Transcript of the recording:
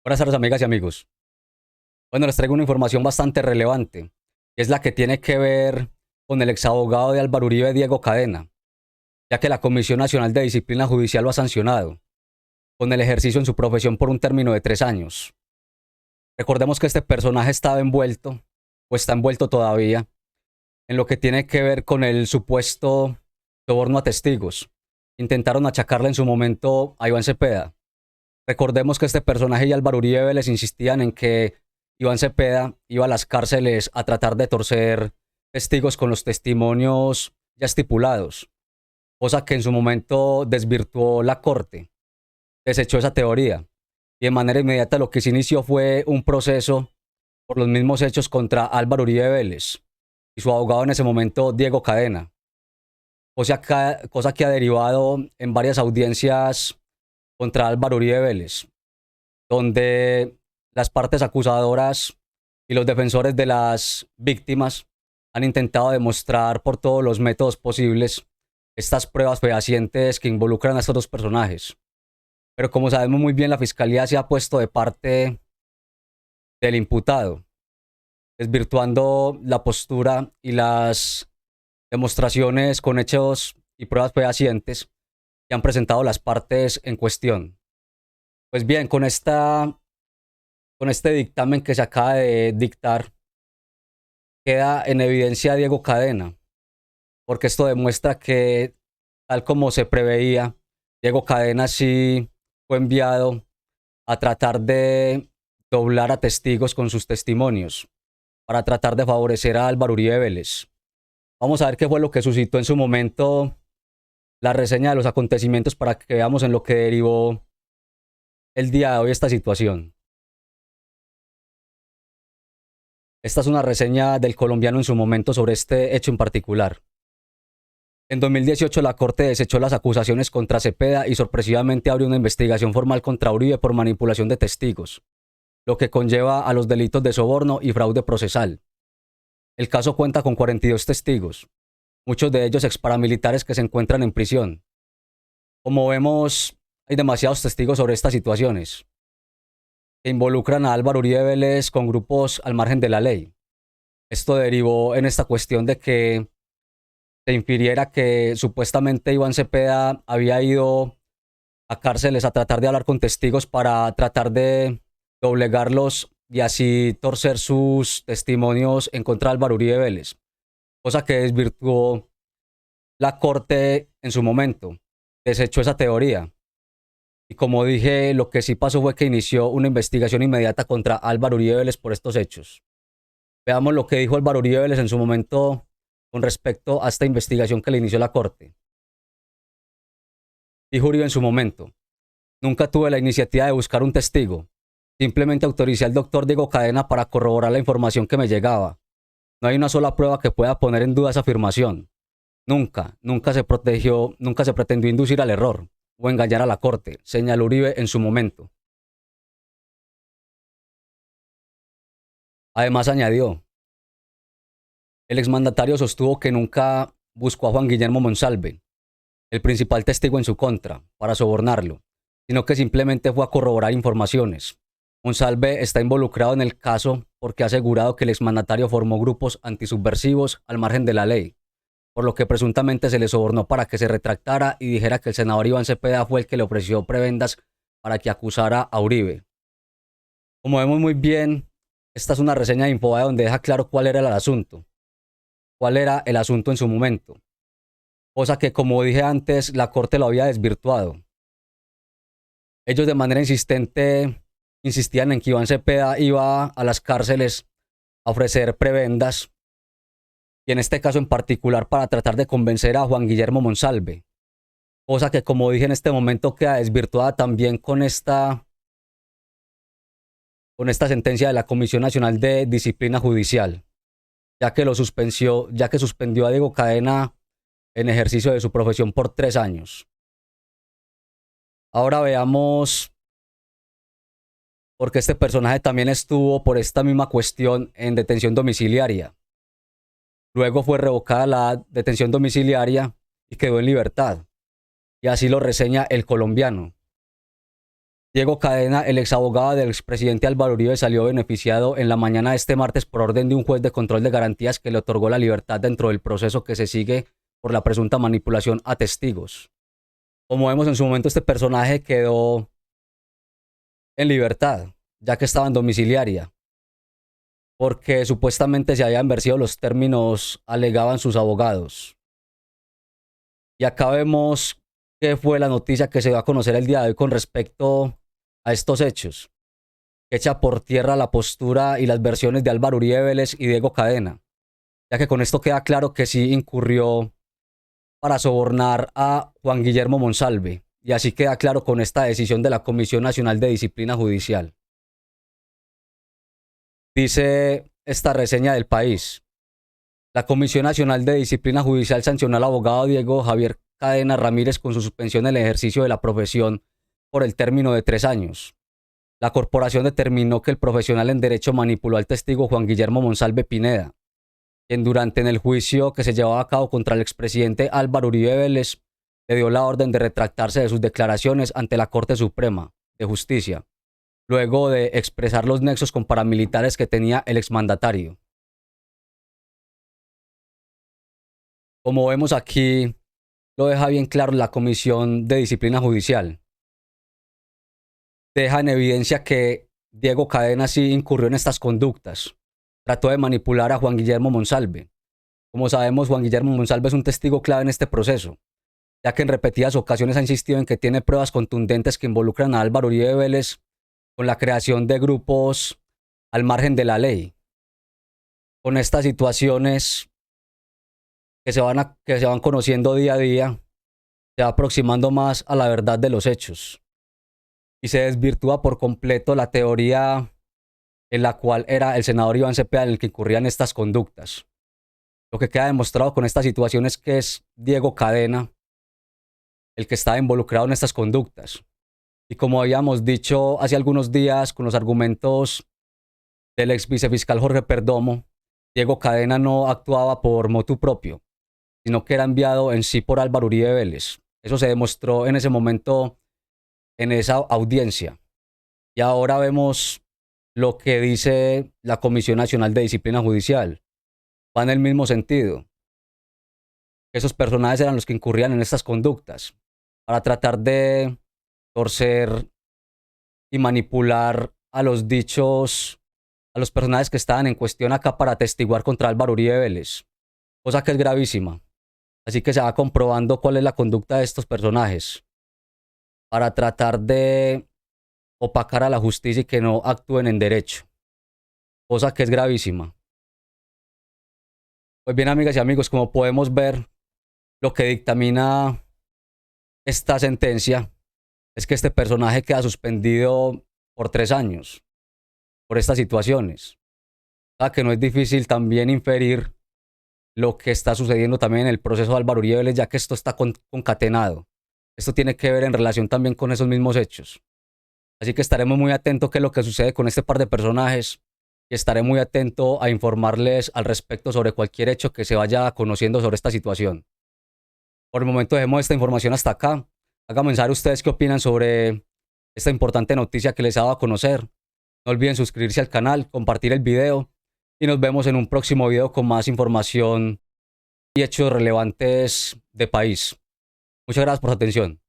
Buenas tardes, amigas y amigos. Bueno, les traigo una información bastante relevante, y es la que tiene que ver con el exabogado de Álvaro Uribe, Diego Cadena, ya que la Comisión Nacional de Disciplina Judicial lo ha sancionado con el ejercicio en su profesión por un término de 3 años. Recordemos que este personaje estaba envuelto, o está envuelto todavía, en lo que tiene que ver con el supuesto soborno a testigos. Intentaron achacarle en su momento a Iván Cepeda. Recordemos que este personaje y Álvaro Uribe Vélez insistían en que Iván Cepeda iba a las cárceles a tratar de torcer testigos con los testimonios ya estipulados, cosa que en su momento desvirtuó la corte, desechó esa teoría y de manera inmediata lo que se inició fue un proceso por los mismos hechos contra Álvaro Uribe Vélez y su abogado en ese momento Diego Cadena, cosa que ha derivado en varias audiencias contra Álvaro Uribe Vélez, donde las partes acusadoras y los defensores de las víctimas han intentado demostrar por todos los métodos posibles estas pruebas fehacientes que involucran a estos dos personajes. Pero como sabemos muy bien, la fiscalía se ha puesto de parte del imputado, desvirtuando la postura y las demostraciones con hechos y pruebas fehacientes que han presentado las partes en cuestión. Pues bien, con este dictamen que se acaba de dictar, queda en evidencia Diego Cadena, porque esto demuestra que, tal como se preveía, Diego Cadena sí fue enviado a tratar de doblar a testigos con sus testimonios, para tratar de favorecer a Álvaro Uribe Vélez. Vamos a ver qué fue lo que suscitó en su momento la reseña de los acontecimientos para que veamos en lo que derivó el día de hoy esta situación. Esta es una reseña del colombiano en su momento sobre este hecho en particular. En 2018 la Corte desechó las acusaciones contra Cepeda y sorpresivamente abrió una investigación formal contra Uribe por manipulación de testigos, lo que conlleva a los delitos de soborno y fraude procesal. El caso cuenta con 42 testigos, muchos de ellos exparamilitares que se encuentran en prisión. Como vemos, hay demasiados testigos sobre estas situaciones, que involucran a Álvaro Uribe Vélez con grupos al margen de la ley. Esto derivó en esta cuestión de que se infiriera que supuestamente Iván Cepeda había ido a cárceles a tratar de hablar con testigos para tratar de doblegarlos y así torcer sus testimonios en contra de Álvaro Uribe Vélez, cosa que desvirtuó la corte en su momento, desechó esa teoría. Y como dije, lo que sí pasó fue que inició una investigación inmediata contra Álvaro Uribe Vélez por estos hechos. Veamos lo que dijo Álvaro Uribe Vélez en su momento con respecto a esta investigación que le inició la corte. Dijo Uribe en su momento: nunca tuve la iniciativa de buscar un testigo. Simplemente autoricé al doctor Diego Cadena para corroborar la información que me llegaba. No hay una sola prueba que pueda poner en duda esa afirmación. Nunca se pretendió inducir al error o engañar a la corte, señaló Uribe en su momento. Además añadió: el exmandatario sostuvo que nunca buscó a Juan Guillermo Monsalve, el principal testigo en su contra, para sobornarlo, sino que simplemente fue a corroborar informaciones. Monsalve está involucrado en el caso porque ha asegurado que el exmandatario formó grupos antisubversivos al margen de la ley, por lo que presuntamente se le sobornó para que se retractara y dijera que el senador Iván Cepeda fue el que le ofreció prebendas para que acusara a Uribe. Como vemos muy bien, esta es una reseña de Infobae donde deja claro cuál era el asunto en su momento, cosa que, como dije antes, la corte lo había desvirtuado. Ellos de manera insistente insistían en que Iván Cepeda iba a las cárceles a ofrecer prebendas, y en este caso en particular para tratar de convencer a Juan Guillermo Monsalve, cosa que, como dije, en este momento queda desvirtuada también con esta sentencia de la Comisión Nacional de Disciplina Judicial, ya que suspendió a Diego Cadena en ejercicio de su profesión por 3 años. Ahora veamos por qué este personaje también estuvo por esta misma cuestión en detención domiciliaria. Luego fue revocada la detención domiciliaria y quedó en libertad. Y así lo reseña El Colombiano. Diego Cadena, el exabogado del expresidente Álvaro Uribe, salió beneficiado en la mañana de este martes por orden de un juez de control de garantías que le otorgó la libertad dentro del proceso que se sigue por la presunta manipulación a testigos. Como vemos en su momento, este personaje quedó en libertad, ya que estaba en domiciliaria, porque supuestamente se habían vencido los términos, alegaban sus abogados. Y acá vemos qué fue la noticia que se dio a conocer el día de hoy con respecto a estos hechos, que echa por tierra la postura y las versiones de Álvaro Uribe Vélez y Diego Cadena, ya que con esto queda claro que sí incurrió para sobornar a Juan Guillermo Monsalve, y así queda claro con esta decisión de la Comisión Nacional de Disciplina Judicial. Dice esta reseña del País: la Comisión Nacional de Disciplina Judicial sancionó al abogado Diego Javier Cadena Ramírez con su suspensión del ejercicio de la profesión por el término de 3 años. La corporación determinó que el profesional en derecho manipuló al testigo Juan Guillermo Monsalve Pineda, quien durante el juicio que se llevaba a cabo contra el expresidente Álvaro Uribe Vélez le dio la orden de retractarse de sus declaraciones ante la Corte Suprema de Justicia, luego de expresar los nexos con paramilitares que tenía el exmandatario. Como vemos aquí, lo deja bien claro la Comisión de Disciplina Judicial. Deja en evidencia que Diego Cadena sí incurrió en estas conductas. Trató de manipular a Juan Guillermo Monsalve. Como sabemos, Juan Guillermo Monsalve es un testigo clave en este proceso, ya que en repetidas ocasiones ha insistido en que tiene pruebas contundentes que involucran a Álvaro Uribe Vélez con la creación de grupos al margen de la ley. Con estas situaciones que se van conociendo día a día, se va aproximando más a la verdad de los hechos y se desvirtúa por completo la teoría en la cual era el senador Iván Cepeda en el que incurrían estas conductas. Lo que queda demostrado con esta situación es que es Diego Cadena el que está involucrado en estas conductas. Y como habíamos dicho hace algunos días con los argumentos del ex vicefiscal Jorge Perdomo, Diego Cadena no actuaba por motu propio, sino que era enviado en sí por Álvaro Uribe Vélez. Eso se demostró en ese momento, en esa audiencia. Y ahora vemos lo que dice la Comisión Nacional de Disciplina Judicial. Va en el mismo sentido. Esos personajes eran los que incurrían en estas conductas para tratar de torcer y manipular a los dichos, a los personajes que estaban en cuestión acá para atestiguar contra Álvaro Uribe Vélez, cosa que es gravísima. Así que se va comprobando cuál es la conducta de estos personajes para tratar de opacar a la justicia y que no actúen en derecho, cosa que es gravísima. Pues bien, amigas y amigos, como podemos ver, lo que dictamina esta sentencia es que este personaje queda suspendido por 3 años por estas situaciones. O sea, que no es difícil también inferir lo que está sucediendo también en el proceso de Álvaro Uribe Vélez, ya que esto está concatenado. Esto tiene que ver en relación también con esos mismos hechos. Así que estaremos muy atentos a qué es lo que sucede con este par de personajes y estaré muy atento a informarles al respecto sobre cualquier hecho que se vaya conociendo sobre esta situación. Por el momento dejemos esta información hasta acá. Háganme saber ustedes qué opinan sobre esta importante noticia que les he dado a conocer. No olviden suscribirse al canal, compartir el video y nos vemos en un próximo video con más información y hechos relevantes de país. Muchas gracias por su atención.